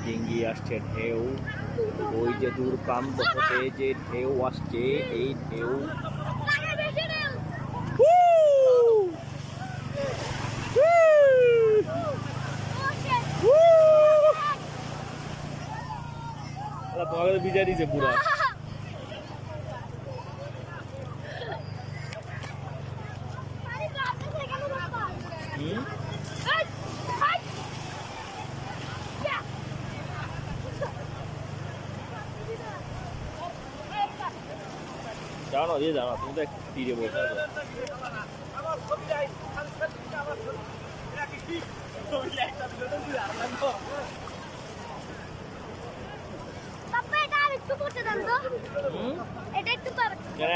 ডিঙ্গি আসছে ঢেউ, ওই যে দূর প্রান্ত থেকে যে ঢেউ আসছে, এই ঢেউ তোমাকে তো বিজয় দিছে পুরা। জানো দিয়ে জানো তুমি তো তীরে বসে আছো।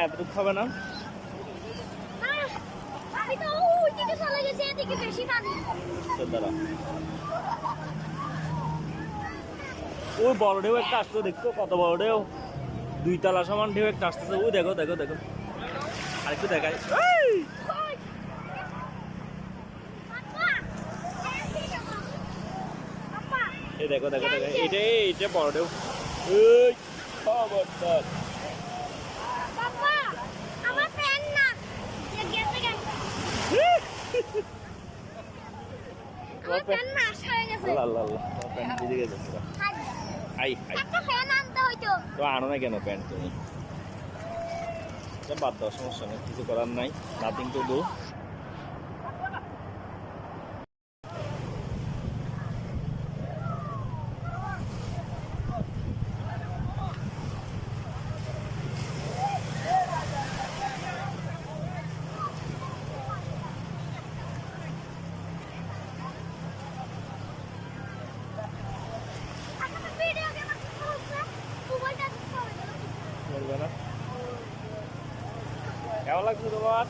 এতটুকু খাবে না? ওই বড় ঢেউ একটা আসছে, দেখছো কত বড় ঢেউ, 2 তলা সমান ঢেউ একটা আসতেছে। ওই দেখো দেখো দেখো, আরেকটু দেখাই। এই দেখো দেখো দেখো, এটা বড় ঢেউ। এই খবরদার। আনো না কেন প্যান্ট তুমি? বাদ দাও, সমস্যা নেই, কিছু করার নাই, নাথিং টু ডু। কেমন লাগছে তোমার?